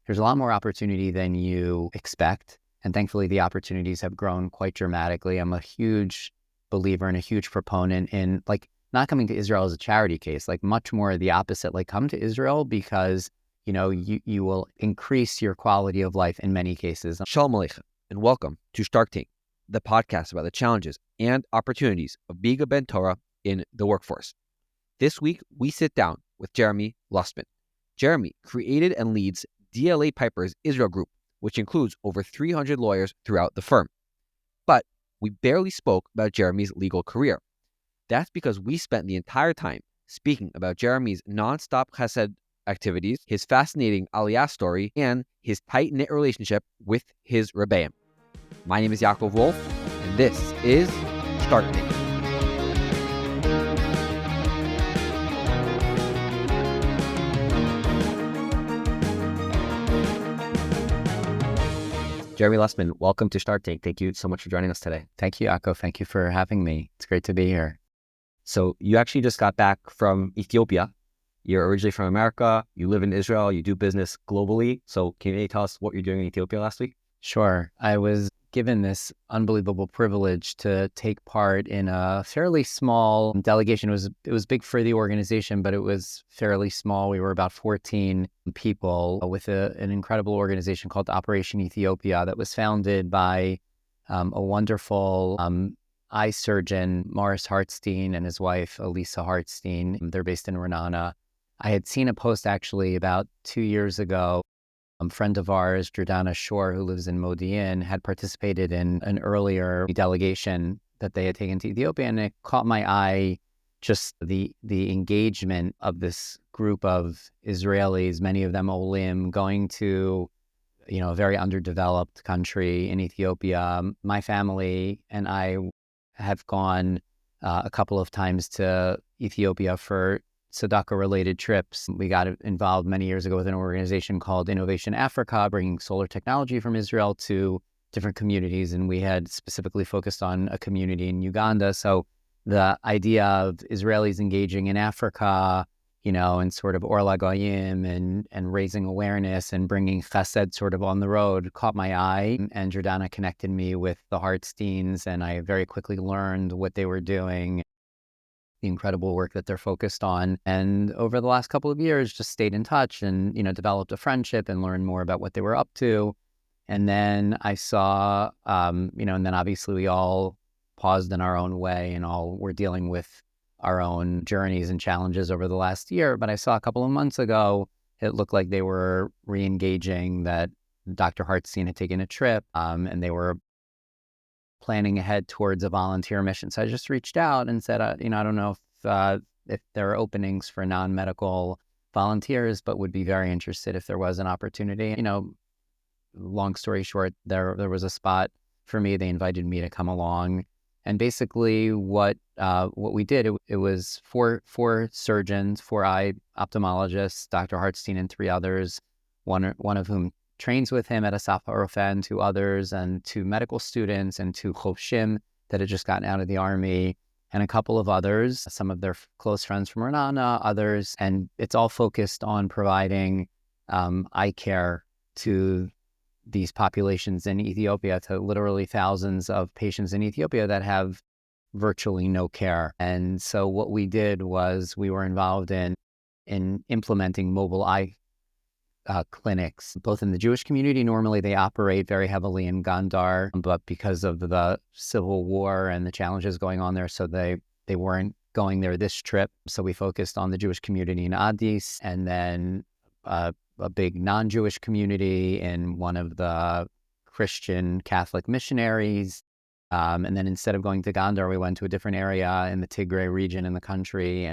there's a lot more opportunity than you expect. And thankfully, the opportunities have grown quite dramatically. I'm a huge believer and a huge proponent in not coming to Israel as a charity case, much more the opposite. Come to Israel because, you will increase your quality of life in many cases. Shalom Aleichem, and welcome to Shark Tank, the podcast about the challenges and opportunities of being a Ben Torah in the workforce. This week, we sit down with Jeremy Lustman. Jeremy created and leads DLA Piper's Israel Group, which includes over 300 lawyers throughout the firm. But we barely spoke about Jeremy's legal career. That's because we spent the entire time speaking about Jeremy's non-stop Chesed activities, his fascinating Aliyah story, and his tight-knit relationship with his Rabbeim. My name is Yaakov Wolff, and this is Shark Tank. Jeremy Lustman, welcome to Shark Tank. Thank you so much for joining us today. Thank you, Yaakov. Thank you for having me. It's great to be here. So you actually just got back from Ethiopia. You're originally from America. You live in Israel. You do business globally. So can you tell us what you're doing in Ethiopia last week? Sure. I was given this unbelievable privilege to take part in a fairly small delegation. It was big for the organization, but it was fairly small. We were about 14 people with an incredible organization called Operation Ethiopia that was founded by a wonderful eye surgeon, Morris Hartstein, and his wife, Elisa Hartstein. They're based in Renana. I had seen a post actually about 2 years ago. A friend of ours, Jordana Shore, who lives in Modi'in, had participated in an earlier delegation that they had taken to Ethiopia, and it caught my eye, just the engagement of this group of Israelis, many of them Olim, going to a very underdeveloped country in Ethiopia. My family and I have gone a couple of times to Ethiopia for Tzedakah-related trips. We got involved many years ago with an organization called Innovation Africa, bringing solar technology from Israel to different communities, and we had specifically focused on a community in Uganda. So the idea of Israelis engaging in Africa, and sort of Or LaGoyim and raising awareness and bringing Chesed sort of on the road caught my eye. And Jordana connected me with the Hartsteins, and I very quickly learned what they were doing, the incredible work that they're focused on. And over the last couple of years, just stayed in touch and, developed a friendship and learned more about what they were up to. And then I saw, and then obviously we all paused in our own way and all were dealing with our own journeys and challenges over the last year. But I saw a couple of months ago, it looked like they were re-engaging, that Dr. Hartstein had taken a trip and they were planning ahead towards a volunteer mission. So I just reached out and said, I don't know if there are openings for non-medical volunteers, but would be very interested if there was an opportunity. Long story short, there was a spot for me. They invited me to come along. And basically what we did, it was four surgeons, 4 eye ophthalmologists, Dr. Hartstein and 3 others, one of whom trains with him at Asaf HaRofeh, and 2 others, and 2 medical students, and 2 chofshim that had just gotten out of the army, and a couple of others, some of their close friends from Renana, others. And it's all focused on providing eye care to these populations in Ethiopia, to literally thousands of patients in Ethiopia that have virtually no care. And so what we did was we were involved in implementing mobile eye clinics, both in the Jewish community. Normally they operate very heavily in Gondar, but because of the civil war and the challenges going on there, so they weren't going there this trip. So we focused on the Jewish community in Addis, and then a big non-Jewish community in one of the Christian Catholic missionaries. And then instead of going to Gondar, we went to a different area in the Tigray region in the country,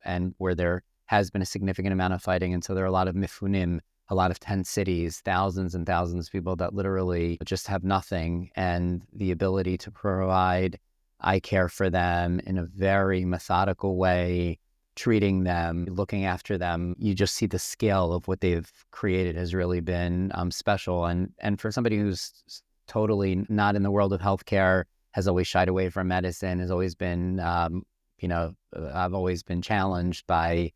and where there has been a significant amount of fighting. And so there are a lot of mifunim, a lot of tent cities, thousands and thousands of people that literally just have nothing. And the ability to provide eye care for them in a very methodical way, treating them, looking after them, you just see the scale of what they've created has really been special. And for somebody who's totally not in the world of healthcare, has always shied away from medicine, has always been, I've always been challenged by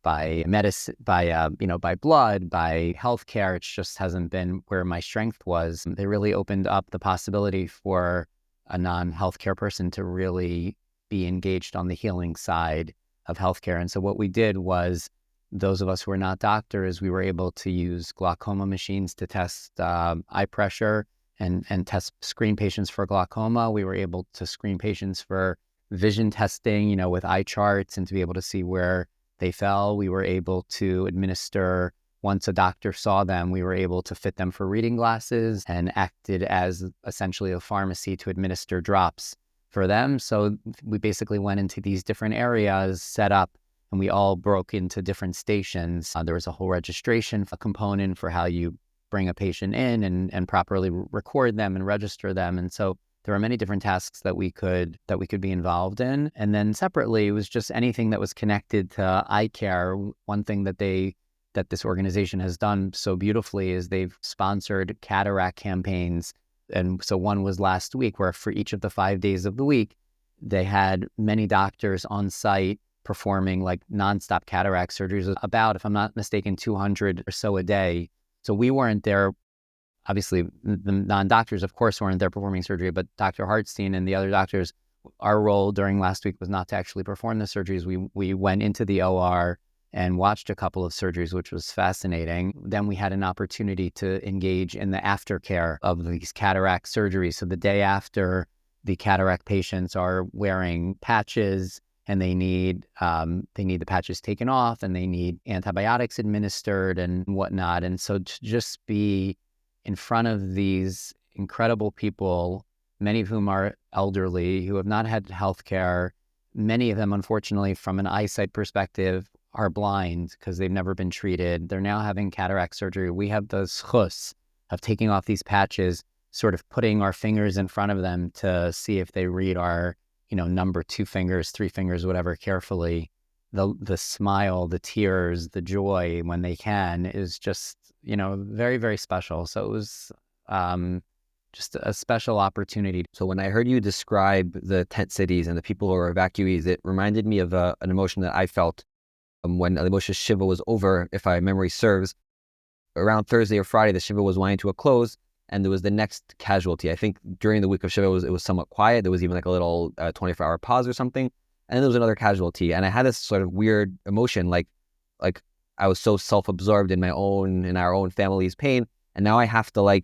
by medicine, by blood, by healthcare. It just hasn't been where my strength was. They really opened up the possibility for a non-healthcare person to really be engaged on the healing side of healthcare. And so what we did was, those of us who are not doctors, we were able to use glaucoma machines to test eye pressure and screen patients for glaucoma. We were able to screen patients for vision testing, with eye charts, and to be able to see where they fell. We were able to administer, once a doctor saw them, we were able to fit them for reading glasses and acted as essentially a pharmacy to administer drops for them. So we basically went into these different areas, set up, and we all broke into different stations. There was a whole registration component for how you bring a patient in and properly record them and register them. And so there were many different tasks that we could be involved in. And then separately, it was just anything that was connected to eye care. One thing that this organization has done so beautifully is they've sponsored cataract campaigns. And so one was last week, where for each of the 5 days of the week, they had many doctors on site performing like nonstop cataract surgeries, about, if I'm not mistaken, 200 or so a day. So we weren't there. Obviously, the non-doctors, of course, weren't there performing surgery, but Dr. Hartstein and the other doctors, our role during last week was not to actually perform the surgeries. We went into the OR and watched a couple of surgeries, which was fascinating. Then we had an opportunity to engage in the aftercare of these cataract surgeries. So the day after, the cataract patients are wearing patches, and they need the patches taken off, and they need antibiotics administered and whatnot. And so to just be in front of these incredible people, many of whom are elderly, who have not had health care, many of them, unfortunately, from an eyesight perspective, are blind because they've never been treated. They're now having cataract surgery. We have the zchus of taking off these patches, sort of putting our fingers in front of them to see if they read our number, 2 fingers, 3 fingers, whatever, carefully. The smile, the tears, the joy when they can is just, very, very special. So it was just a special opportunity. So when I heard you describe the tent cities and the people who are evacuees, it reminded me of an emotion that I felt when the Moshe Shiva was over, if my memory serves. Around Thursday or Friday, the Shiva was winding to a close, and there was the next casualty. I think during the week of Shiva, it was somewhat quiet. There was even like a little 24-hour pause or something. And then there was another casualty. And I had this sort of weird emotion, like I was so self-absorbed in our own family's pain. And now I have to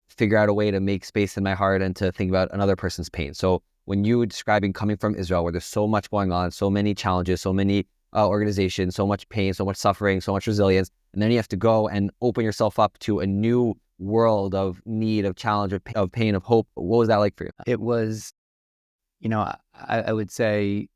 figure out a way to make space in my heart and to think about another person's pain. So when you were describing coming from Israel, where there's so much going on, so many challenges, so many organizations, so much pain, so much suffering, so much resilience, and then you have to go and open yourself up to a new world of need, of challenge, of pain, of hope. What was that like for you? It was, I would say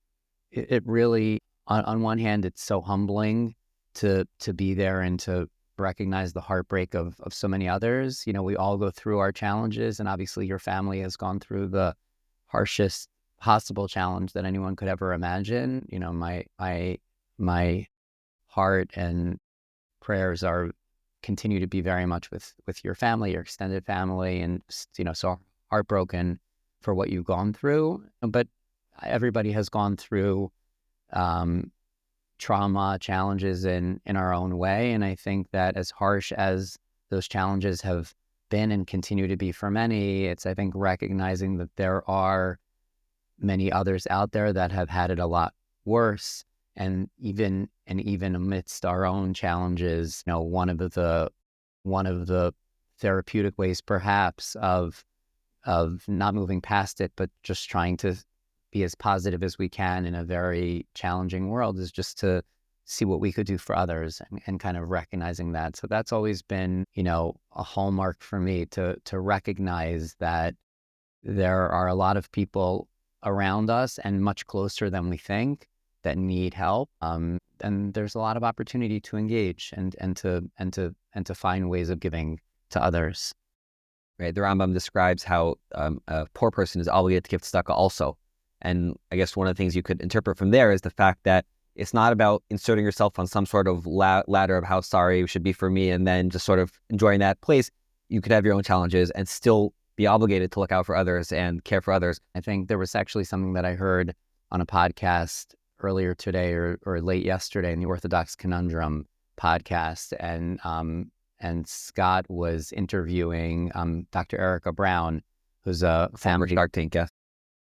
it really, on one hand, it's so humbling to be there and to recognize the heartbreak of so many others. We all go through our challenges, and obviously your family has gone through the harshest possible challenge that anyone could ever imagine. My heart and prayers continue to be very much with your family, your extended family, and so heartbroken for what you've gone through. But everybody has gone through trauma, challenges in our own way. And I think that as harsh as those challenges have been and continue to be for many, it's, I think, recognizing that there are many others out there that have had it a lot worse. And even amidst our own challenges, one of the therapeutic ways, perhaps, of not moving past it, but just trying to be as positive as we can in a very challenging world, is just to see what we could do for others and kind of recognizing that. So that's always been, a hallmark for me, to recognize that there are a lot of people around us and much closer than we think that need help. And there's a lot of opportunity to engage and to find ways of giving to others. Right. The Rambam describes how a poor person is obligated to give tzedakah also. And I guess one of the things you could interpret from there is the fact that it's not about inserting yourself on some sort of ladder of how sorry it should be for me and then just sort of enjoying that place. You could have your own challenges and still be obligated to look out for others and care for others. I think there was actually something that I heard on a podcast earlier today or late yesterday in the Orthodox Conundrum podcast, and Scott was interviewing Dr. Erica Brown, who's a family Shark Tank, yeah.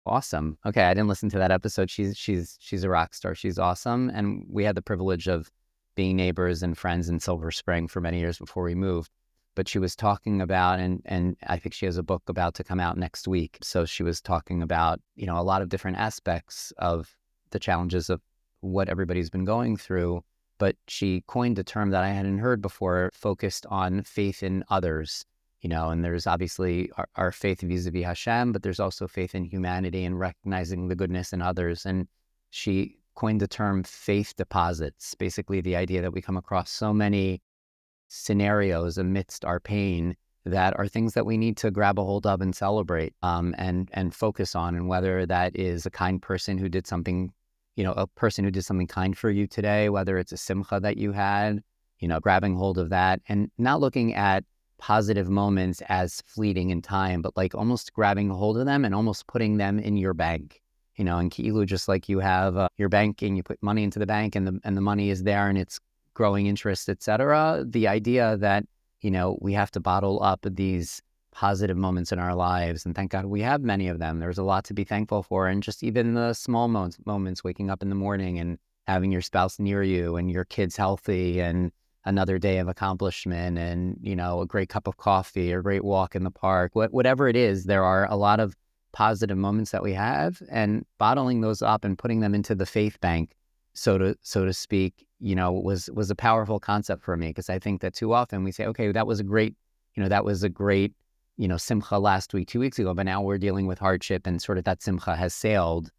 Awesome. Okay, I didn't listen to that episode. She's a rock star. She's awesome, and we had the privilege of being neighbors and friends in Silver Spring for many years before we moved. But she was talking about, and I think she has a book about to come out next week. So she was talking about, a lot of different aspects of the challenges of what everybody's been going through. But she coined a term that I hadn't heard before, focused on faith in others. And there's obviously our faith vis-a-vis Hashem, but there's also faith in humanity and recognizing the goodness in others. And she coined the term faith deposits, basically the idea that we come across so many scenarios amidst our pain that are things that we need to grab a hold of and celebrate and focus on. And whether that is a kind person who did something, a person who did something kind for you today, whether it's a simcha that you had, grabbing hold of that and not looking at positive moments as fleeting in time, but like almost grabbing hold of them and almost putting them in your bank, and Ki'ilu, just like you have your bank and you put money into the bank and the money is there and it's growing interest, etc. The idea that, we have to bottle up these positive moments in our lives. And thank God we have many of them. There's a lot to be thankful for. And just even the small moments, waking up in the morning and having your spouse near you and your kids healthy and another day of accomplishment and, a great cup of coffee or a great walk in the park, whatever it is, there are a lot of positive moments that we have, and bottling those up and putting them into the faith bank, so to speak, was a powerful concept for me, because I think that too often we say, okay, that was a great simcha last week, 2 weeks ago, but now we're dealing with hardship and sort of that simcha has sailed.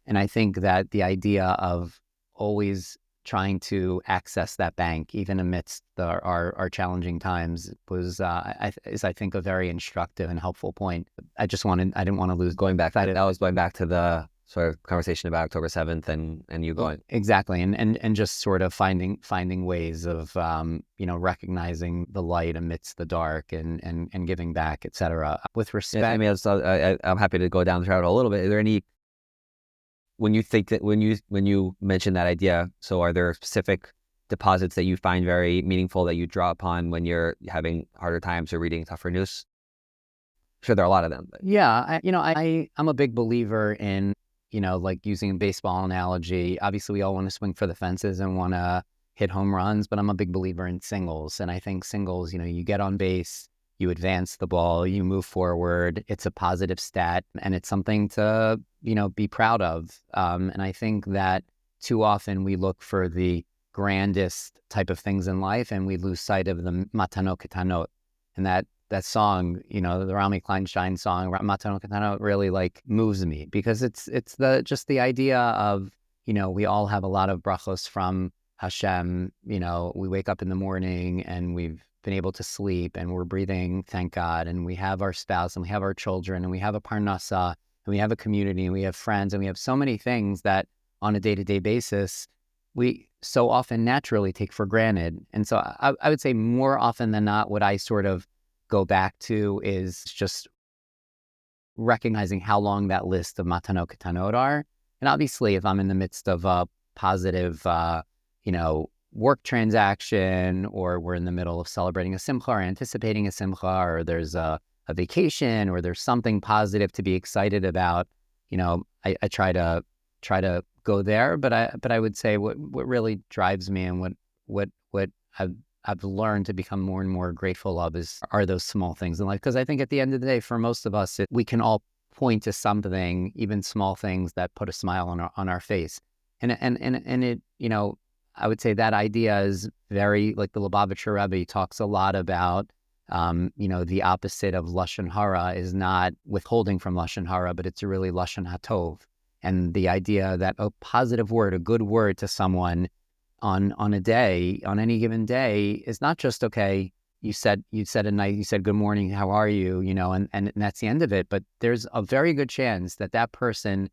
And I think that the idea of always trying to access that bank, even amidst our challenging times, was I think a very instructive and helpful point. I didn't want to lose going back. That was going back to the sort of conversation about October 7th and you going. Exactly. And just sort of finding ways of, recognizing the light amidst the dark and giving back, et cetera. With respect. Yeah, I'm happy to go down the rabbit hole a little bit. Is there any, when you mention that idea, so are there specific deposits that you find very meaningful that you draw upon when you're having harder times or reading tougher news? I'm sure there are a lot of them. But. Yeah, I'm a big believer in, like using a baseball analogy. Obviously, we all want to swing for the fences and want to hit home runs, but I'm a big believer in singles. And I think singles, you get on base, you advance the ball, you move forward. It's a positive stat, and it's something to, be proud of. And I think that too often we look for the grandest type of things in life, and we lose sight of the matanot ketanot. And that song, the Rami Kleinstein song, Matanot Ketanot, really moves me, because it's just the idea of, we all have a lot of brachos from Hashem. We wake up in the morning and we've been able to sleep and we're breathing, thank God. And we have our spouse and we have our children and we have a parnasa and we have a community and we have friends and we have so many things that on a day-to-day basis, we so often naturally take for granted. And so I would say more often than not, what I sort of go back to is just recognizing how long that list of matanot ketanot are. And obviously, if I'm in the midst of a positive, work transaction, or we're in the middle of celebrating a simcha or anticipating a simcha, or there's a vacation, or there's something positive to be excited about, I try to go there. But I would say what really drives me and what I've learned to become more and more grateful of are those small things in life. Because I think at the end of the day, for most of us, we can all point to something, even small things that put a smile on our face. And it, I would say that idea is very, like the Lubavitcher Rebbe talks a lot about, the opposite of Lashon Hara is not withholding from Lashon Hara, but it's really Lashon HaTov. And the idea that a positive word, a good word to someone on any given day is not just, okay, you said good morning, how are you, and that's the end of it. But there's a very good chance that person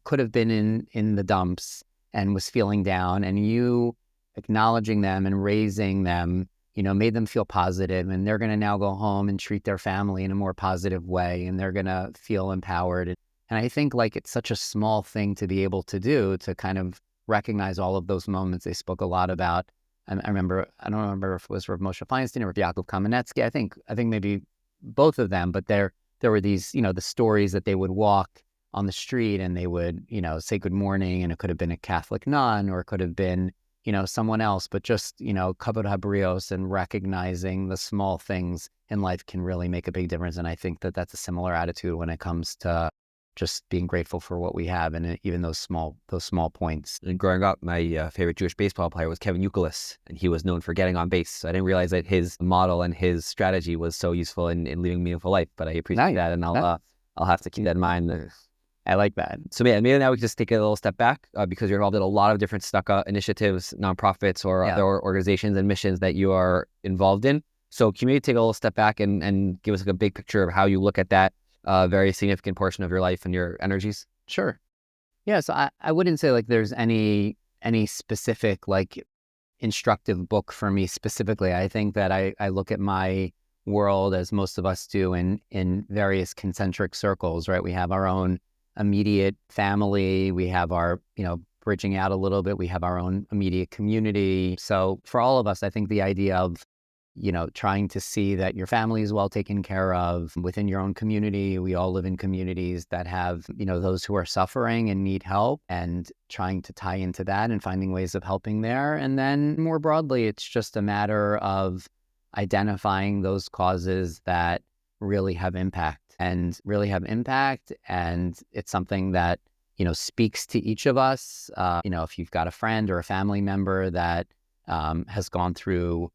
could have been in the dumps and was feeling down, and you acknowledging them and raising them, made them feel positive, and they're going to now go home and treat their family in a more positive way, and they're going to feel empowered. And I think like it's such a small thing to be able to do, to kind of recognize all of those moments. They spoke a lot about, I don't remember if it was Rav Moshe Feinstein or Yaakov Kamenetsky. I think maybe both of them, but there were these, the stories that they would walk on the street and they would, say good morning, and it could have been a Catholic nun or it could have been, someone else, but just, kavod habrios, and recognizing the small things in life can really make a big difference. And I think that that's a similar attitude when it comes to just being grateful for what we have, and even those small points. And growing up, my favorite Jewish baseball player was Kevin Youkilis, and he was known for getting on base. So I didn't realize that his model and his strategy was so useful in living a meaningful life. But I appreciate that, and I'll have to keep that in mind. I like that. So maybe now we can just take a little step back because you're involved in a lot of different Tzedakah initiatives, nonprofits, or other organizations and missions that you are involved in. So can you maybe take a little step back and give us like a big picture of how you look at that very significant portion of your life and your energies? Sure. Yeah. So I wouldn't say like there's any specific like instructive book for me specifically. I think that I look at my world, as most of us do, in various concentric circles, right? We have our own immediate family. We have our, bridging out a little bit, we have our own immediate community. So for all of us, I think the idea of, trying to see that your family is well taken care of within your own community. We all live in communities that have, those who are suffering and need help, and trying to tie into that and finding ways of helping there. And then more broadly, it's just a matter of identifying those causes that really have impact. And it's something that, speaks to each of us. If you've got a friend or a family member that has gone through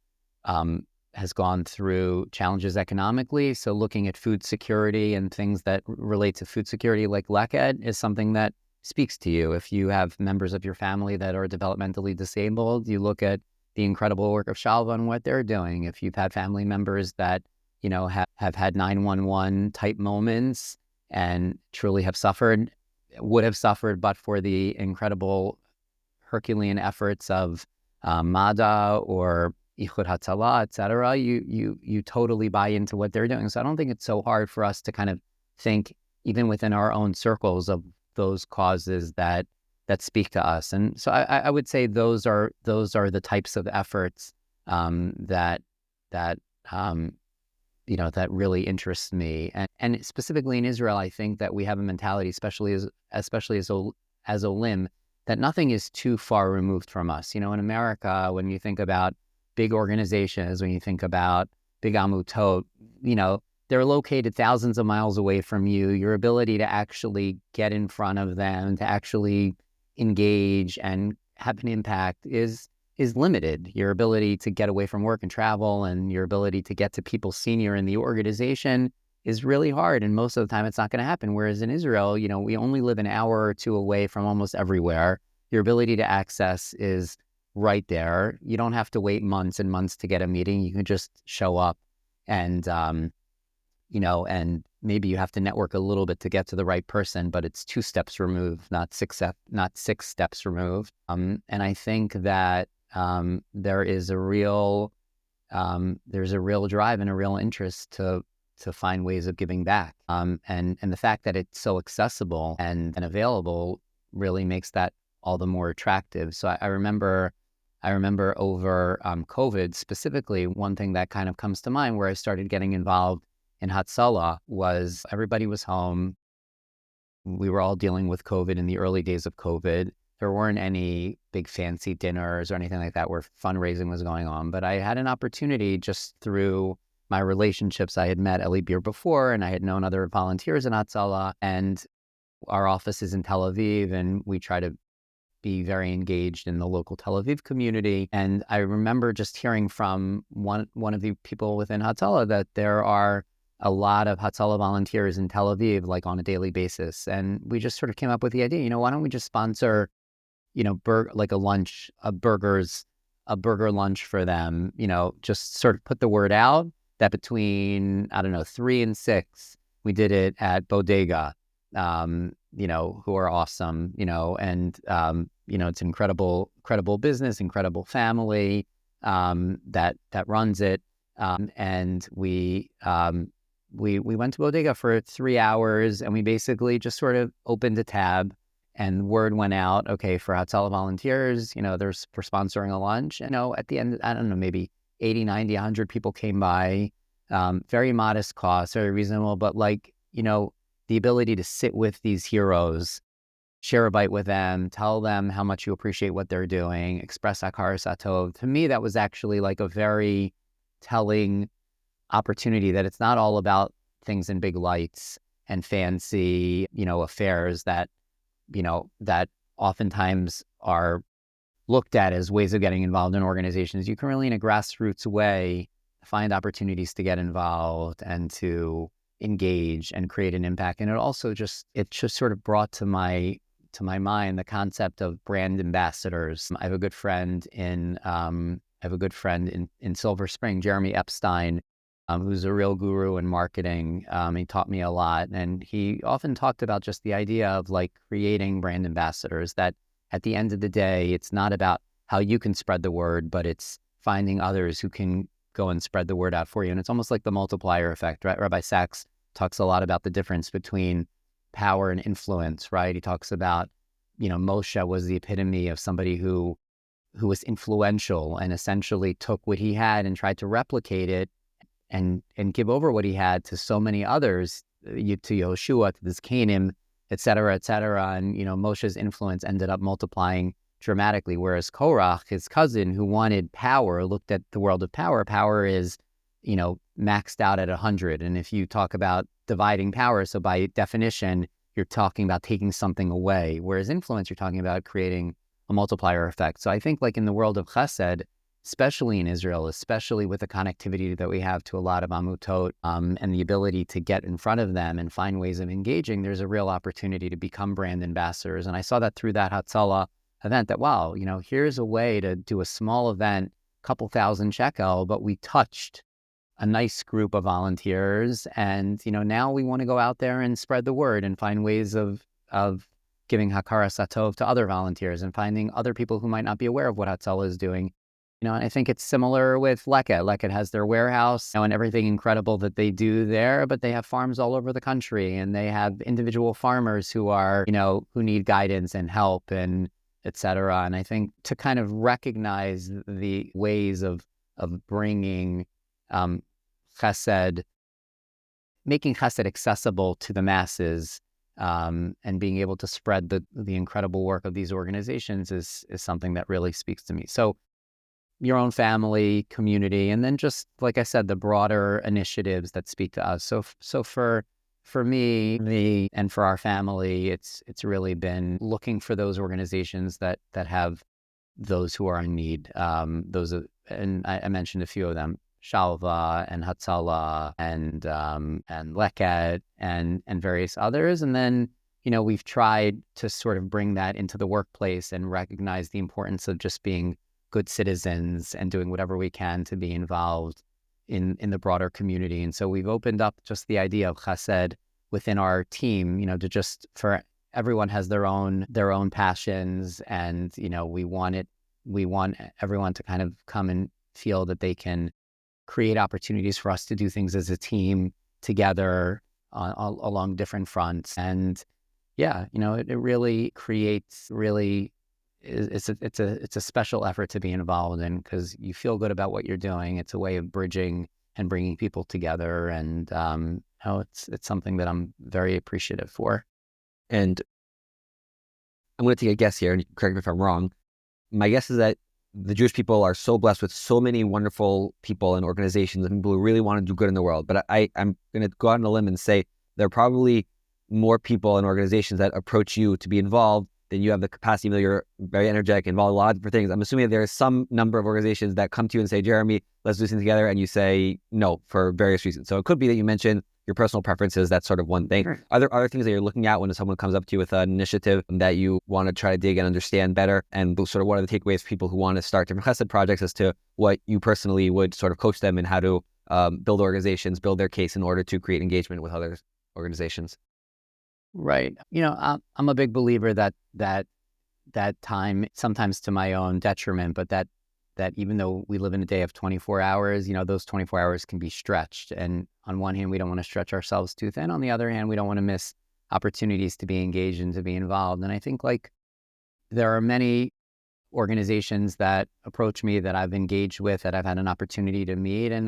challenges economically. So looking at food security and things that relate to food security, like Leked, is something that speaks to you. If you have members of your family that are developmentally disabled, you look at the incredible work of Shalva and what they're doing. If you've had family members that, have had 911 type moments and truly would have suffered, but for the incredible Herculean efforts of MADA or Ichud Hatzalah, et cetera, you totally buy into what they're doing. So I don't think it's so hard for us to kind of think, even within our own circles, of those causes that speak to us. And so I would say those are the types of efforts that really interest me. And specifically in Israel, I think that we have a mentality, especially as Olim, that nothing is too far removed from us. In America, when you think about big organizations, when you think about big amutot, they're located thousands of miles away from you. Your ability to actually get in front of them, to actually engage and have an impact is limited. Your ability to get away from work and travel, and your ability to get to people senior in the organization, is really hard. And most of the time it's not going to happen. Whereas in Israel, we only live an hour or two away from almost everywhere. Your ability to access is right there. You don't have to wait months and months to get a meeting. You can just show up, and, and maybe you have to network a little bit to get to the right person, but it's 2 steps removed, not 6 steps removed. And I think that there's a real drive and a real interest to find ways of giving back. And the fact that it's so accessible and available really makes that all the more attractive. So I remember over COVID specifically, one thing that kind of comes to mind where I started getting involved in Hatzalah was everybody was home. We were all dealing with COVID in the early days of COVID. There weren't any big fancy dinners or anything like that where fundraising was going on. But I had an opportunity, just through my relationships. I had met Eli Beer before, and I had known other volunteers in Hatzalah, and our office is in Tel Aviv, and we try to be very engaged in the local Tel Aviv community. And I remember just hearing from one of the people within Hatzalah that there are a lot of Hatzalah volunteers in Tel Aviv, like on a daily basis. And we just sort of came up with the idea, why don't we just sponsor, like a burger lunch for them, just sort of put the word out that between, 3 and 6, we did it at Bodega, who are awesome, and, it's incredible business, incredible family, that runs it. And we, we went to Bodega for 3 hours, and we basically just sort of opened a tab, and word went out, okay, for Hatzalah volunteers, there's for sponsoring a lunch. At the end, I don't know, maybe 80, 90, 100 people came by, very modest cost, very reasonable, but the ability to sit with these heroes, share a bite with them, tell them how much you appreciate what they're doing, express hakaras hatov. To me, that was actually like a very telling opportunity that it's not all about things in big lights and fancy, affairs that oftentimes are looked at as ways of getting involved in organizations. You can really, in a grassroots way, find opportunities to get involved and to engage and create an impact. And it just sort of brought to my mind the concept of brand ambassadors. I have a good friend in Silver Spring, Jeremy Epstein, who's a real guru in marketing. He taught me a lot, and he often talked about just the idea of creating brand ambassadors, that at the end of the day, it's not about how you can spread the word, but it's finding others who can go and spread the word out for you. And it's almost like the multiplier effect, right? Rabbi Sachs talks a lot about the difference between power and influence, right? He talks about, Moshe was the epitome of somebody who was influential and essentially took what he had and tried to replicate it and give over what he had to so many others, to Yehoshua, to the Zkanim, et cetera, et cetera. And, Moshe's influence ended up multiplying dramatically, whereas Korach, his cousin, who wanted power, looked at the world of power. Power is, maxed out at 100. And if you talk about dividing power, so by definition, you're talking about taking something away, whereas influence, you're talking about creating a multiplier effect. So I think in the world of Chesed, especially in Israel, especially with the connectivity that we have to a lot of Amutot, and the ability to get in front of them and find ways of engaging, there's a real opportunity to become brand ambassadors. And I saw that through that Hatzalah event, that, wow, here's a way to do a small event, couple thousand shekel, but we touched a nice group of volunteers. And, now we want to go out there and spread the word and find ways of giving hakaras hatov to other volunteers and finding other people who might not be aware of what Hatzalah is doing. And I think it's similar with Leket. Leket has their warehouse, and everything incredible that they do there, but they have farms all over the country, and they have individual farmers who are, who need guidance and help and et cetera. And I think to kind of recognize the ways of bringing Chesed, making Chesed accessible to the masses, and being able to spread the incredible work of these organizations is something that really speaks to me. So your own family, community, and then just, like I said, the broader initiatives that speak to us. So for me, and for our family, it's really been looking for those organizations that have those who are in need. And I mentioned a few of them: Shalva and Hatzalah and Leket and various others. And then, we've tried to sort of bring that into the workplace and recognize the importance of just being good citizens and doing whatever we can to be involved in the broader community. And so we've opened up just the idea of Chesed within our team, to just, for everyone has their own passions, and, we want everyone to kind of come and feel that they can create opportunities for us to do things as a team together along different fronts. And yeah, it really creates it's a special effort to be involved in, because you feel good about what you're doing. It's a way of bridging and bringing people together, and it's something that I'm very appreciative for. And I'm going to take a guess here, and correct me if I'm wrong. My guess is that the Jewish people are so blessed with so many wonderful people and organizations and people who really want to do good in the world. But I'm going to go out on a limb and say there are probably more people and organizations that approach you to be involved than you have the capacity. Even though you're very energetic, involved in a lot of different things, I'm assuming that there is some number of organizations that come to you and say, Jeremy, let's do this thing together, and you say no for various reasons. So it could be that you mentioned your personal preferences. That's sort of one thing. Sure. Are there other things that you're looking at when someone comes up to you with an initiative that you want to try to dig and understand better? And sort of what are the takeaways for people who want to start different Chesed projects as to what you personally would sort of coach them in how to build organizations, build their case in order to create engagement with other organizations? Right. I'm a big believer that time, sometimes to my own detriment, but that that even though we live in a day of 24 hours, those 24 hours can be stretched. And on one hand, we don't want to stretch ourselves too thin. On the other hand, we don't want to miss opportunities to be engaged and to be involved. And I think there are many organizations that approach me that I've engaged with, that I've had an opportunity to meet. And,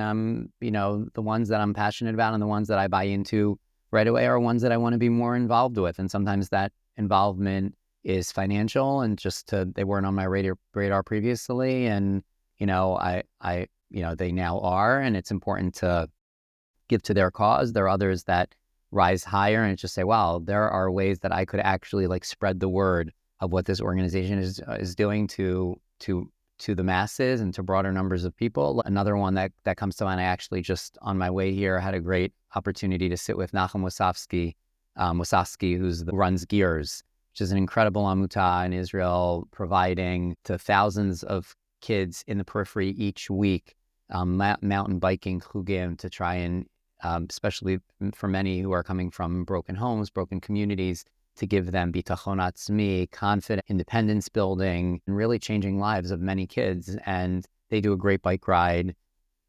the ones that I'm passionate about and the ones that I buy into right away are ones that I want to be more involved with. And sometimes that involvement is financial and they weren't on my radar previously. And, they now are, and it's important to give to their cause. There are others that rise higher and just say, wow, there are ways that I could actually spread the word of what this organization is doing to the masses and to broader numbers of people. Another one that comes to mind, I actually just on my way here had a great opportunity to sit with Nachum Wasowski, who runs Gears, which is an incredible Amutah in Israel, providing to thousands of kids in the periphery each week mountain biking chugim to try and, especially for many who are coming from broken homes, broken communities, to give them bitachon atzmi, confident, independence building, and really changing lives of many kids. And they do a great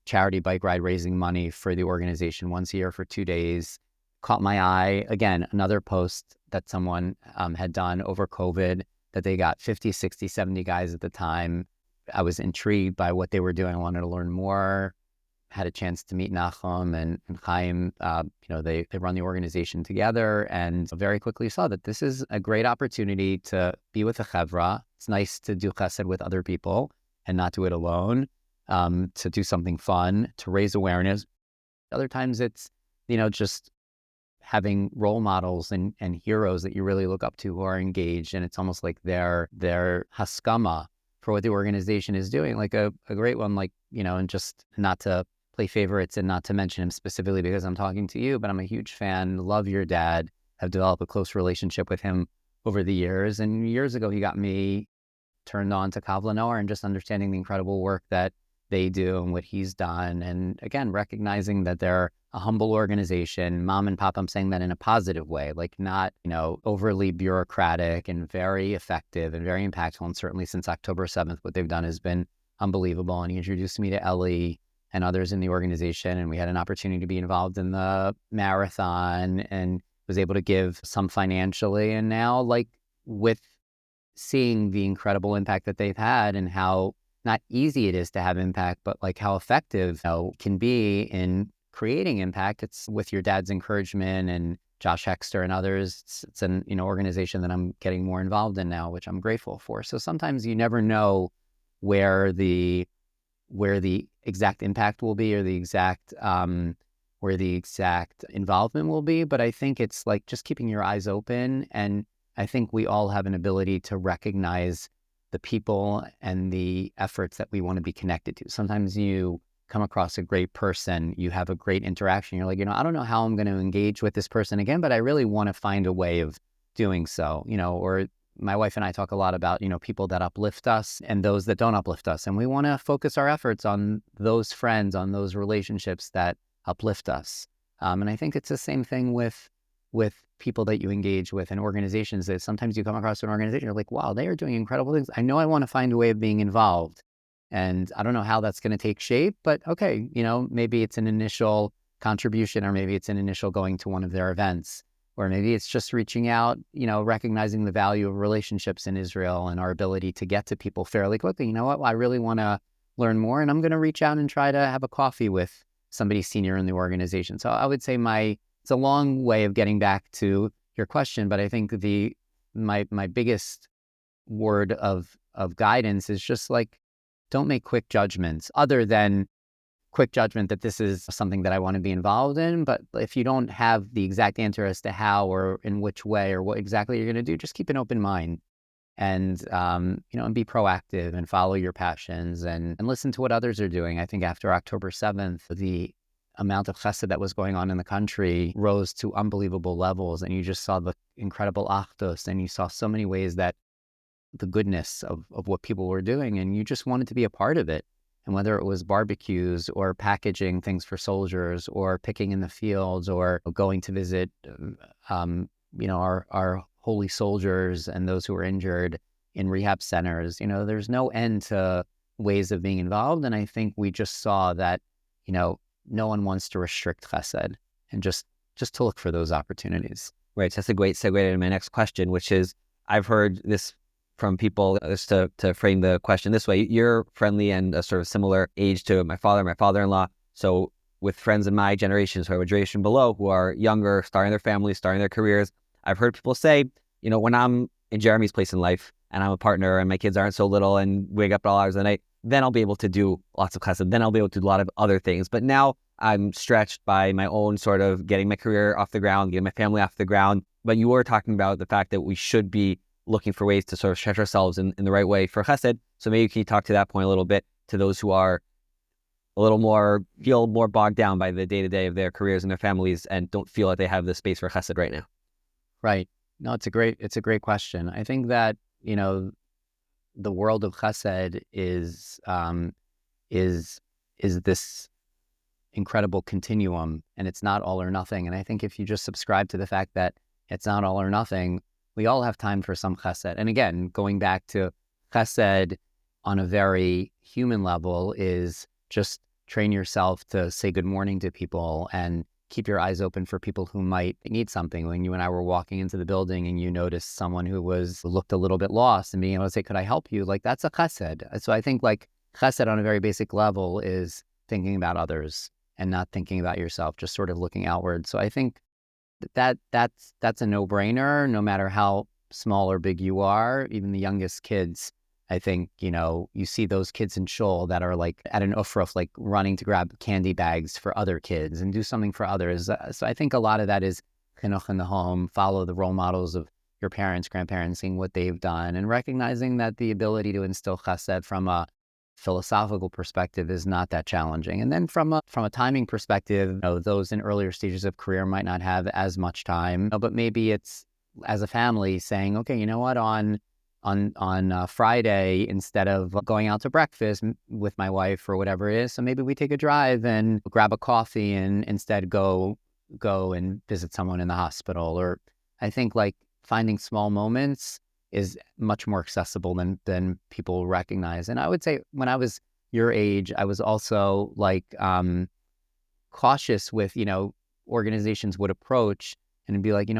charity bike ride, raising money for the organization once a year for 2 days. Caught my eye. Again, another post that someone had done over COVID, that they got 50, 60, 70 guys at the time. I was intrigued by what they were doing. I wanted to learn more. Had a chance to meet Nachum and Chaim. They run the organization together, and very quickly saw that this is a great opportunity to be with a chevra. It's nice to do chesed with other people and not do it alone, to do something fun, to raise awareness. Other times it's, just having role models and heroes that you really look up to who are engaged, and it's almost like their haskama for what the organization is doing. Like a great one, and just not to play favorites and not to mention him specifically because I'm talking to you, but I'm a huge fan, love your dad, have developed a close relationship with him over the years. And years ago, he got me turned on to Kavla Noor and just understanding the incredible work that they do and what he's done. And again, recognizing that they're a humble organization, mom and pop, I'm saying that in a positive way, not, overly bureaucratic, and very effective and very impactful. And certainly since October 7th, what they've done has been unbelievable. And he introduced me to Ellie and others in the organization. And we had an opportunity to be involved in the marathon and was able to give some financially. And now, with seeing the incredible impact that they've had and how not easy it is to have impact, but how effective can be in creating impact. It's with your dad's encouragement and Josh Hexter and others. It's an organization that I'm getting more involved in now, which I'm grateful for. So sometimes you never know where the exact impact will be, or the exact where the exact involvement will be. But I think it's just keeping your eyes open. And I think we all have an ability to recognize the people and the efforts that we want to be connected to. Sometimes you come across a great person, you have a great interaction. You're like, I don't know how I'm going to engage with this person again, but I really want to find a way of doing so, or my wife and I talk a lot about, people that uplift us and those that don't uplift us. And we want to focus our efforts on those friends, on those relationships that uplift us. And I think it's the same thing with people that you engage with and organizations, that sometimes you come across an organization, you're like, wow, they are doing incredible things. I know I want to find a way of being involved. And I don't know how that's going to take shape, but okay, maybe it's an initial contribution, or maybe it's an initial going to one of their events, or maybe it's just reaching out, recognizing the value of relationships in Israel and our ability to get to people fairly quickly. You know what? I really want to learn more, and I'm going to reach out and try to have a coffee with somebody senior in the organization. So I would say it's a long way of getting back to your question, but I think my biggest word of guidance is just don't make quick judgments, other than quick judgment that this is something that I want to be involved in. But if you don't have the exact answer as to how or in which way or what exactly you're going to do, just keep an open mind and, and be proactive and follow your passions and listen to what others are doing. I think after October 7th, the amount of chesed that was going on in the country rose to unbelievable levels. And you just saw the incredible achdus, and you saw so many ways that the goodness of what people were doing, and you just wanted to be a part of it. And whether it was barbecues or packaging things for soldiers or picking in the fields or going to visit, our holy soldiers and those who were injured in rehab centers, there's no end to ways of being involved. And I think we just saw that, no one wants to restrict chesed, and just to look for those opportunities. Right. So that's a great segue to my next question, which is, I've heard this from people, just to frame the question this way. You're friendly and a sort of similar age to my father-in-law. So with friends in my generation, so a generation below, who are younger, starting their families, starting their careers, I've heard people say, when I'm in Jeremy's place in life and I'm a partner and my kids aren't so little and wake up at all hours of the night, then I'll be able to do lots of chesed. Then I'll be able to do a lot of other things. But now I'm stretched by my own sort of getting my career off the ground, getting my family off the ground. But you were talking about the fact that we should be looking for ways to sort of stretch ourselves in the right way for chesed. So maybe can you talk to that point a little bit, to those who are a little more, feel more bogged down by the day-to-day of their careers and their families and don't feel like they have the space for chesed right now? Right. No, it's a great question. I think that, the world of chesed is this incredible continuum, and it's not all or nothing. And I think if you just subscribe to the fact that it's not all or nothing, we all have time for some chesed. And again, going back to chesed on a very human level is just train yourself to say good morning to people and keep your eyes open for people who might need something. When you and I were walking into the building and you noticed someone who looked a little bit lost, and being able to say, could I help you? Like, that's a chesed. So I think chesed on a very basic level is thinking about others and not thinking about yourself, just sort of looking outward. So I think that's a no-brainer, no matter how small or big you are. Even the youngest kids, I think, you see those kids in shul that are at an ufruf, running to grab candy bags for other kids and do something for others. So I think a lot of that is chinuch in the home, follow the role models of your parents, grandparents, seeing what they've done, and recognizing that the ability to instill chesed from a philosophical perspective is not that challenging. And then from a timing perspective, those in earlier stages of career might not have as much time, but maybe it's, as a family, saying, okay, you know what, on Friday, instead of going out to breakfast with my wife or whatever it is, so maybe we take a drive and grab a coffee and instead go and visit someone in the hospital. Or I think finding small moments is much more accessible than people recognize. And I would say when I was your age, I was also cautious with, organizations would approach and be like,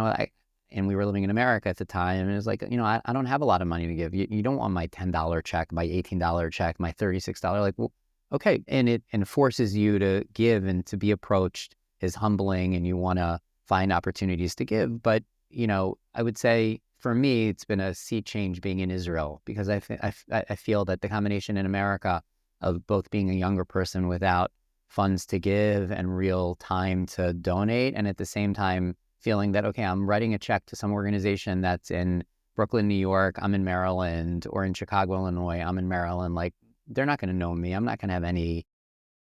and we were living in America at the time, and it was like, I don't have a lot of money to give. You don't want my $10 check, my $18 check, my $36. Well, okay. And it forces you to give, and to be approached is humbling, and you want to find opportunities to give. But, I would say for me, it's been a sea change being in Israel, because I feel that the combination in America of both being a younger person without funds to give and real time to donate, and at the same time feeling that, okay, I'm writing a check to some organization that's in Brooklyn, New York, I'm in Maryland, or in Chicago, Illinois, I'm in Maryland, they're not going to know me. I'm not going to have any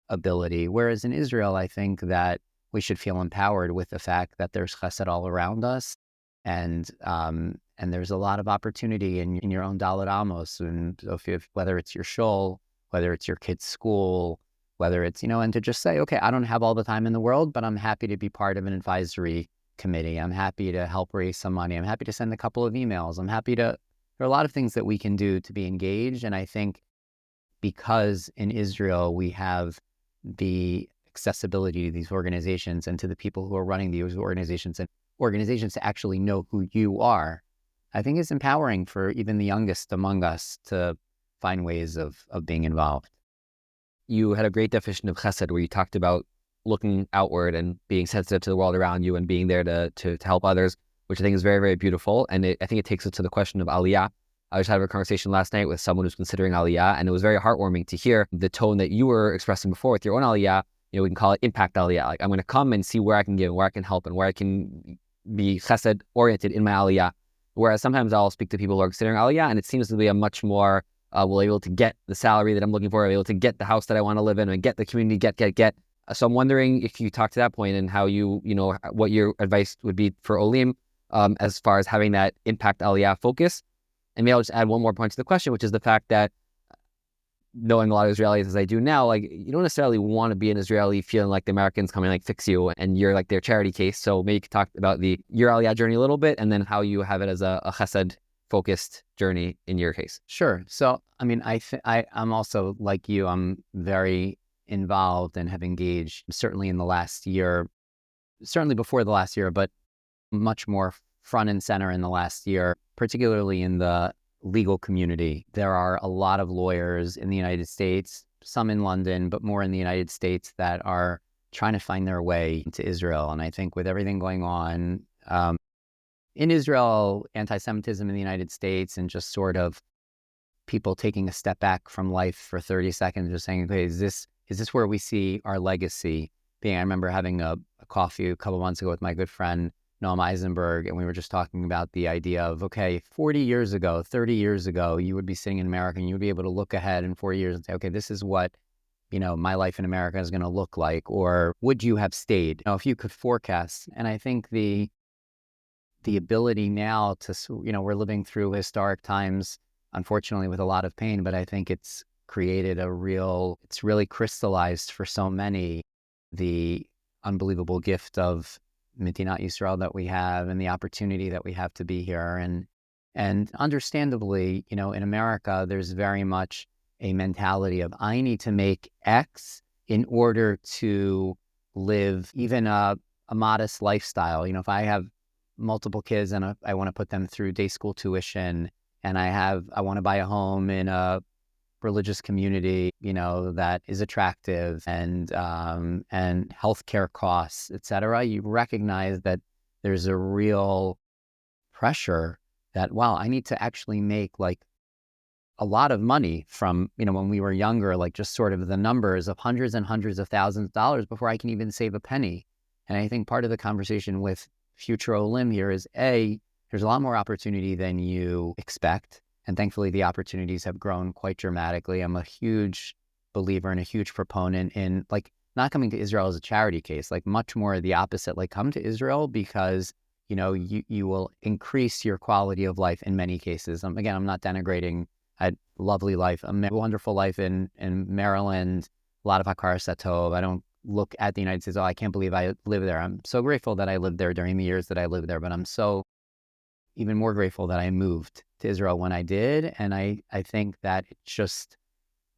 ability. Whereas in Israel, I think that we should feel empowered with the fact that there's chesed all around us, and there's a lot of opportunity in your own Dalet Amos, and whether it's your shul, whether it's your kid's school, whether it's, and to just say, okay, I don't have all the time in the world, but I'm happy to be part of an advisory committee. I'm happy to help raise some money. I'm happy to send a couple of emails. There are a lot of things that we can do to be engaged. And I think because in Israel, we have the accessibility to these organizations and to the people who are running these organizations, and organizations to actually know who you are, I think it's empowering for even the youngest among us to find ways of being involved. You had a great definition of chesed where you talked about looking outward and being sensitive to the world around you and being there to help others, which I think is very, very beautiful. And I think it takes us to the question of Aliyah. I just had a conversation last night with someone who's considering Aliyah, and it was very heartwarming to hear the tone that you were expressing before with your own Aliyah. We can call it impact Aliyah. I'm going to come and see where I can give, where I can help, and where I can be chesed oriented in my Aliyah. Whereas sometimes I'll speak to people who are considering Aliyah, and it seems to be a much more, will able to get the salary that I'm looking for, able to get the house that I want to live in, and get the community, get. So I'm wondering if you talk to that point and how what your advice would be for Olim as far as having that impact Aliyah focus. And maybe I'll just add one more point to the question, which is the fact that knowing a lot of Israelis as I do now, you don't necessarily want to be an Israeli feeling like the Americans come and fix you and you're their charity case. So maybe you could talk about your Aliyah journey a little bit, and then how you have it as a chesed focused journey in your case? Sure. So, I mean, I'm also like you, I'm very involved and have engaged certainly in the last year, certainly before the last year, but much more front and center in the last year, particularly in the legal community. There are a lot of lawyers in the United States, some in London, but more in the United States, that are trying to find their way into Israel. And I think with everything going on in Israel, anti-Semitism in the United States, and just sort of people taking a step back from life for 30 seconds, just saying, okay, is this where we see our legacy being? I remember having a coffee a couple months ago with my good friend, Noam Eisenberg, and we were just talking about the idea of, okay, 40 years ago, 30 years ago, you would be sitting in America and you would be able to look ahead in 40 years and say, okay, this is what, my life in America is going to look like, or would you have stayed? If you could forecast. And I think the ability now to, we're living through historic times, unfortunately, with a lot of pain, but I think it's created it's really crystallized for so many the unbelievable gift of Medinat Yisrael that we have, and the opportunity that we have to be here. And understandably, in America, there's very much a mentality of, I need to make X in order to live even a modest lifestyle. If I have multiple kids and I want to put them through day school tuition, and I want to buy a home in a religious community, that is attractive, and healthcare costs, et cetera, you recognize that there's a real pressure that, wow, I need to actually make like a lot of money from, when we were younger, like just sort of the numbers of hundreds and hundreds of thousands of dollars before I can even save a penny. And I think part of the conversation with future Olim here is, there's a lot more opportunity than you expect. And thankfully, the opportunities have grown quite dramatically. I'm a huge believer and a huge proponent in not coming to Israel as a charity case, much more the opposite, come to Israel because, you will increase your quality of life in many cases. Again, I'm not denigrating. I had a lovely life, a wonderful life in Maryland, a lot of Hakar Satov. I don't look at the United States, I can't believe I live there. I'm so grateful that I lived there during the years that I lived there, but I'm so even more grateful that I moved to Israel when I did. And I think that it's just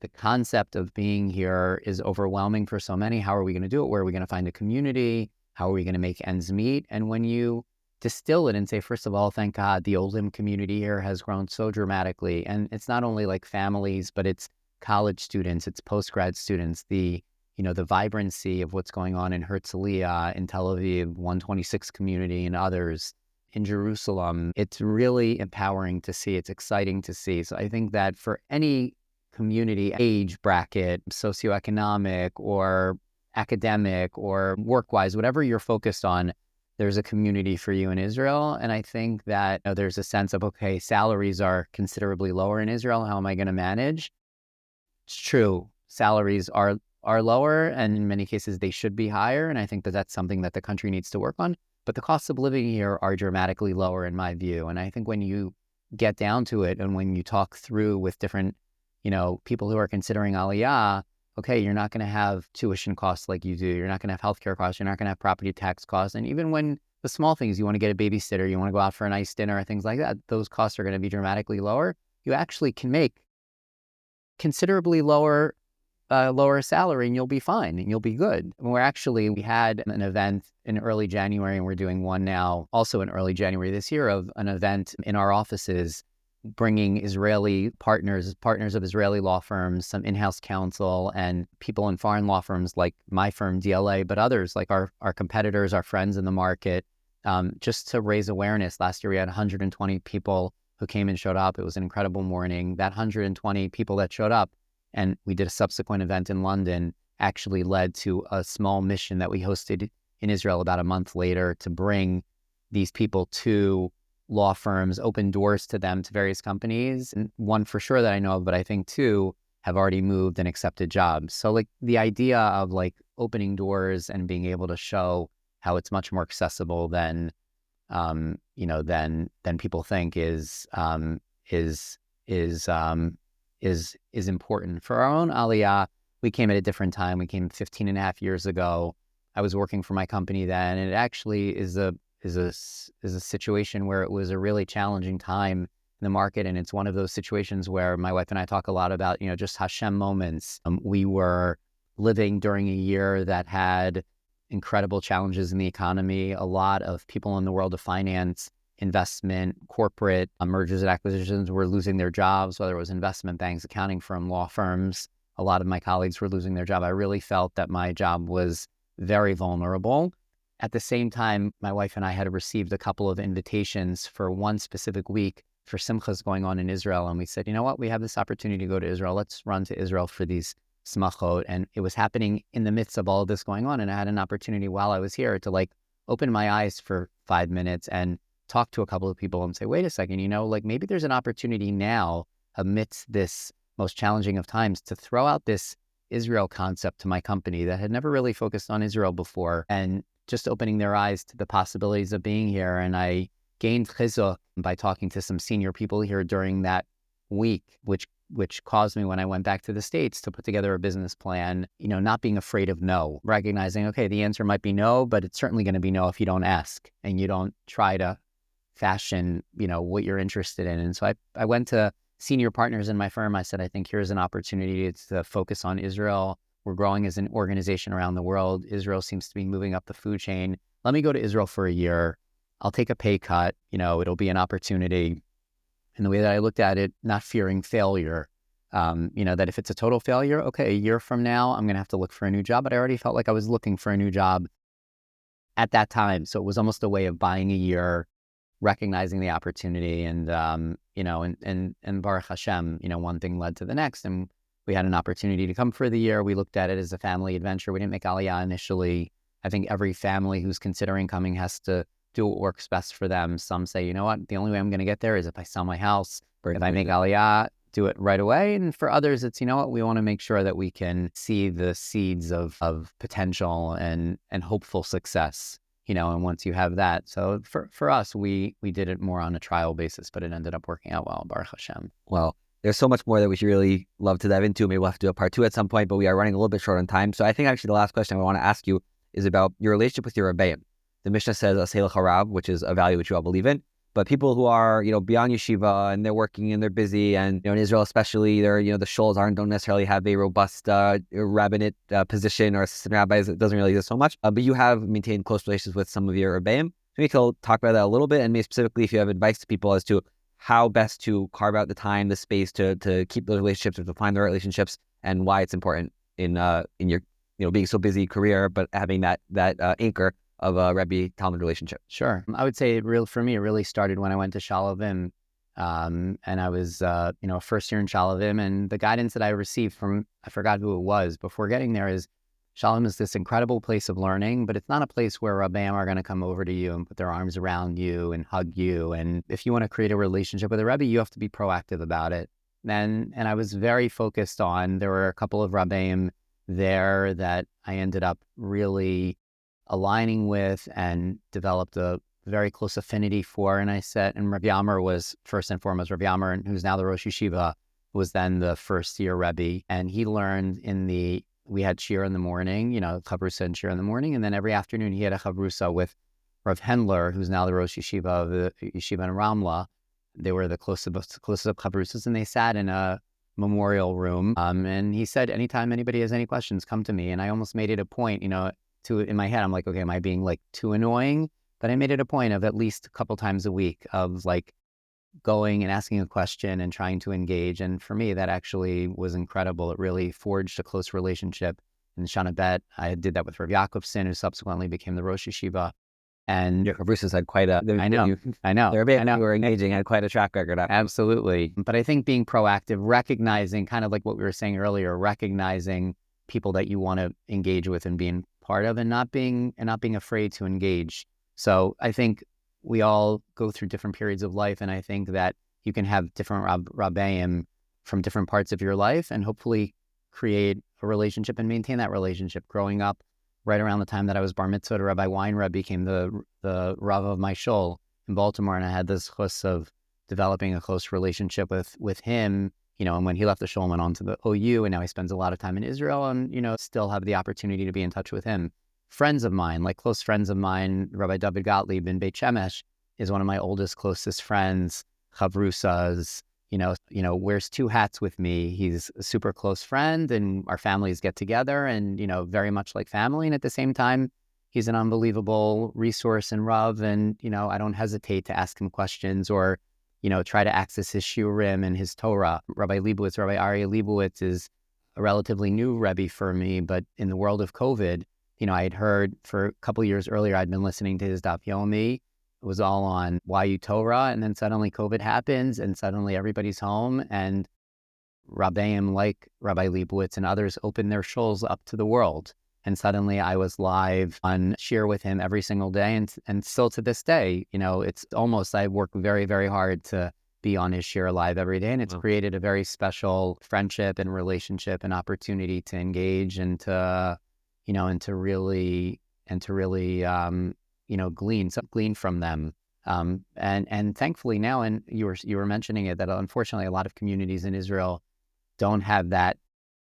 the concept of being here is overwhelming for so many. How are we going to do it? Where are we going to find a community? How are we going to make ends meet? And when you distill it and say, first of all, thank God the Olim community here has grown so dramatically. And it's not only families, but it's college students, it's post-grad students, the vibrancy of what's going on in Herzliya, in Tel Aviv, 126 community, and others in Jerusalem. It's really empowering to see. It's exciting to see. So I think that for any community, age bracket, socioeconomic or academic or work-wise, whatever you're focused on, there's a community for you in Israel. And I think that there's a sense of, okay, salaries are considerably lower in Israel. How am I going to manage? It's true. Salaries are lower, and in many cases they should be higher. And I think that that's something that the country needs to work on. But the costs of living here are dramatically lower in my view. And I think when you get down to it, and when you talk through with different, people who are considering Aliyah, okay, you're not going to have tuition costs like you do. You're not going to have healthcare costs. You're not going to have property tax costs. And even when the small things, you want to get a babysitter, you want to go out for a nice dinner, things like that, those costs are going to be dramatically lower. You actually can make considerably lower salary, and you'll be fine and you'll be good. We had an event in early January, and we're doing one now also in early January this year, of an event in our offices, bringing Israeli partners of Israeli law firms, some in-house counsel, and people in foreign law firms like my firm, DLA, but others like our competitors, our friends in the market, just to raise awareness. Last year, we had 120 people who came and showed up. It was an incredible morning. That 120 people that showed up, and we did a subsequent event in London, actually led to a small mission that we hosted in Israel about a month later to bring these people to law firms, open doors to them, to various companies. And one for sure that I know of, but I think two have already moved and accepted jobs. So the idea of opening doors and being able to show how it's much more accessible than people think is important. For our own Aliyah, we came at a different time. We came 15 and a half years ago. I was working for my company then, and it actually is a situation where it was a really challenging time the market. And it's one of those situations where my wife and I talk a lot about, just Hashem moments. We were living during a year that had incredible challenges in the economy. A lot of people in the world of finance, investment, corporate mergers and acquisitions were losing their jobs, whether it was investment banks, accounting firm, law firms. A lot of my colleagues were losing their job. I really felt that my job was very vulnerable. At the same time, my wife and I had received a couple of invitations for one specific week for simchas going on in Israel. And we said, you know what, we have this opportunity to go to Israel. Let's run to Israel for these smachot. And it was happening in the midst of all of this going on. And I had an opportunity while I was here to open my eyes for 5 minutes and talk to a couple of people and say, wait a second, maybe there's an opportunity now amidst this most challenging of times to throw out this Israel concept to my company that had never really focused on Israel before, and just opening their eyes to the possibilities of being here. And I gained chizuk by talking to some senior people here during that week, which caused me, when I went back to the States, to put together a business plan, not being afraid of no, recognizing, okay, the answer might be no, but it's certainly going to be no if you don't ask and you don't try to fashion, what you're interested in. And so I went to senior partners in my firm. I said, I think here's an opportunity to focus on Israel. We're growing as an organization around the world. Israel seems to be moving up the food chain. Let me go to Israel for a year. I'll take a pay cut. It'll be an opportunity. And the way that I looked at it, not fearing failure, that if it's a total failure, okay, a year from now, I'm going to have to look for a new job. But I already felt like I was looking for a new job at that time. So it was almost a way of buying a year, recognizing the opportunity, and Baruch Hashem, one thing led to the next. And we had an opportunity to come for the year. We looked at it as a family adventure. We didn't make Aliyah initially. I think every family who's considering coming has to do what works best for them. Some say, you know what, the only way I'm going to get there is if I sell my house, if I make Aliyah, do it right away. And for others, it's, we want to make sure that we can see the seeds of potential and hopeful success, and once you have that. So for us, we did it more on a trial basis, but it ended up working out well, Baruch Hashem. Well, there's so much more that we should really love to dive into. Maybe we'll have to do a part 2 at some point, but we are running a little bit short on time. So I think actually the last question I want to ask you is about your relationship with your Rabbeim. The Mishnah says, Aseh l'cha Rab, which is a value which you all believe in. But people who are, beyond yeshiva and they're working and they're busy, and, in Israel especially, they're, the shuls don't necessarily have a robust rabbinate position, or assistant rabbis. It doesn't really exist so much. But you have maintained close relations with some of your Rabbeim. Maybe you'll talk about that a little bit, and maybe specifically if you have advice to people as to how best to carve out the time, the space to keep those relationships, or to find the right relationships, and why it's important in your, being so busy career, but having that anchor of a Rebbe-Talmud relationship. Sure. I would say for me, it really started when I went to Shalavim. And I was, first year in Shalavim, and the guidance that I received from, I forgot who it was before getting there, is Shalavim is this incredible place of learning, but it's not a place where Rabbeim are going to come over to you and put their arms around you and hug you. And if you want to create a relationship with a Rebbe, you have to be proactive about it. And I was very focused on, there were a couple of Rabbeim there that I ended up really aligning with and developed a very close affinity for. And Rabbi Yammer was first and foremost. Rabbi Yammer, who's now the Rosh Yeshiva, was then the first year Rebbe. And he learned we had shir in the morning, chavrusa and shir in the morning. And then every afternoon he had a chavrusa with Rav Hendler, who's now the Rosh Yeshiva of the Yeshiva in Ramla. They were the closest of chavrusas, and they sat in a memorial room. And he said, anytime anybody has any questions, come to me. And I almost made it a point, in my head, I'm like, okay, am I being too annoying? But I made it a point of at least a couple times a week of going and asking a question and trying to engage. And for me, that actually was incredible. It really forged a close relationship. In Shana Bet, I did that with Rav Yaakov, who subsequently became the Rosh Yeshiva. And your chavrusas had quite a... I know. You were engaging, had quite a track record. Absolutely. But I think being proactive, recognizing, kind of like what we were saying earlier, recognizing people that you want to engage with and being part of, and not being afraid to engage. So I think we all go through different periods of life, and I think that you can have different Rabbeim from different parts of your life, and hopefully create a relationship and maintain that relationship. Growing up, right around the time that I was bar mitzvah, Rabbi Weinreb became the Rav of my shul in Baltimore, and I had this chus of developing a close relationship with him. And when he left the shul and went on to the OU, and now he spends a lot of time in Israel, and, still have the opportunity to be in touch with him. Friends of mine, close friends of mine, Rabbi David Gottlieb in Beit Shemesh is one of my oldest, closest friends. chavrusas, wears two hats with me. He's a super close friend, and our families get together, and very much like family. And at the same time, he's an unbelievable resource and Rav, and I don't hesitate to ask him questions or try to access his shiurim and his Torah. Rabbi Aryeh Leibowitz is a relatively new Rebbe for me, but in the world of COVID, I had heard for a couple of years earlier, I'd been listening to his Daf Yomi. It was all on YU Torah, and then suddenly COVID happens, and suddenly everybody's home, and Rabbeim, like Rabbi Leibowitz and others, opened their shuls up to the world. And suddenly I was live on Shir with him every single day, and still to this day, it's almost, I work very, very hard to be on his Shir live every day, and it's created a very special friendship and relationship and opportunity to engage and to really glean from them. And thankfully now, and you were mentioning it, that unfortunately a lot of communities in Israel don't have that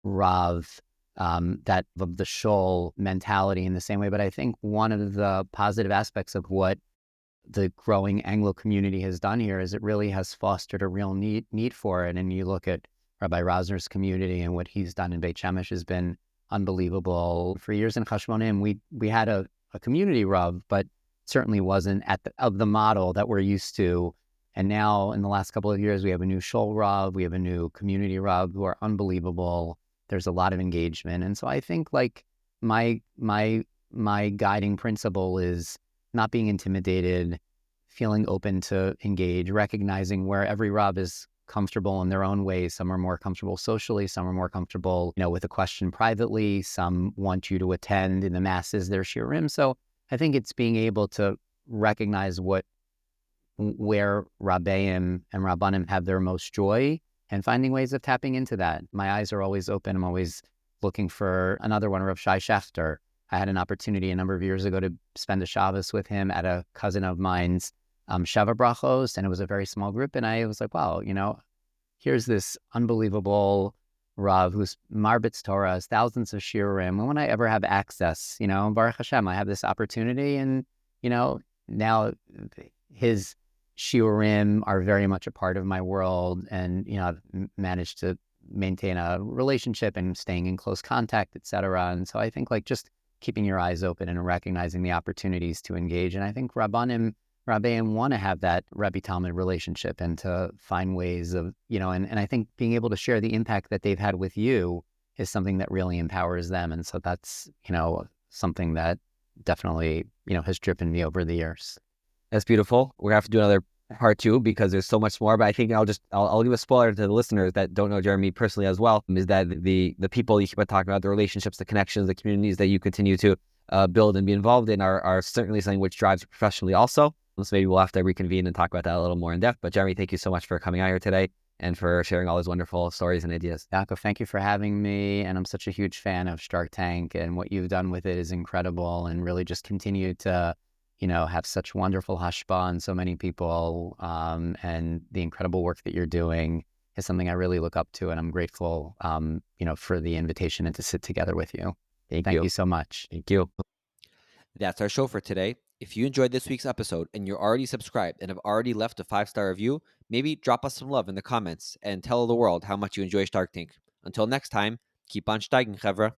Rav, that of the shul mentality in the same way. But I think one of the positive aspects of what the growing Anglo community has done here is it really has fostered a real need for it. And you look at Rabbi Rosner's community, and what he's done in Beit Shemesh has been unbelievable. For years in Chashmonim, we had a community Rav, but certainly wasn't of the model that we're used to. And now in the last couple of years, we have a new shul Rav, we have a new community Rav who are unbelievable. There's a lot of engagement. And so I think like my guiding principle is not being intimidated, feeling open to engage, recognizing where every Rav is comfortable in their own ways. Some are more comfortable socially, some are more comfortable, with a question privately, some want you to attend in the masses their shiurim. So I think it's being able to recognize where Rabbeim and Rabbanim have their most joy and finding ways of tapping into that. My eyes are always open. I'm always looking for another one, Rav Shai Schechter. I had an opportunity a number of years ago to spend a Shabbos with him at a cousin of mine's Sheva Brachos, and it was a very small group. And I was like, wow, here's this unbelievable Rav who's Marbitz Torah, has thousands of shiurim. When would I ever have access? Baruch Hashem, I have this opportunity, and now his shiurim are very much a part of my world, and I've managed to maintain a relationship and staying in close contact, etc. And so I think like just keeping your eyes open and recognizing the opportunities to engage. And I think Rabbanim want to have that Rebbe Talmud relationship and to find ways of, and I think being able to share the impact that they've had with you is something that really empowers them. And so that's, something that definitely, has driven me over the years. That's beautiful. We're gonna have to do another part 2 because there's so much more, but I think I'll give a spoiler to the listeners that don't know Jeremy personally as well, is that the people you keep on talking about, the relationships, the connections, the communities that you continue to build and be involved in are certainly something which drives you professionally also. So maybe we'll have to reconvene and talk about that a little more in depth. But Jeremy, thank you so much for coming out here today and for sharing all those wonderful stories and ideas. Yaakov, thank you for having me. And I'm such a huge fan of Shark Tank, and what you've done with it is incredible, and really just continue to, have such wonderful hashpah on so many people. And the incredible work that you're doing is something I really look up to, and I'm grateful, for the invitation and to sit together with you. Thank you so much. Thank you. That's our show for today. If you enjoyed this week's episode and you're already subscribed and have already left a 5-star review, maybe drop us some love in the comments and tell the world how much you enjoy Shark Tank. Until next time, keep on steigen, Chevra.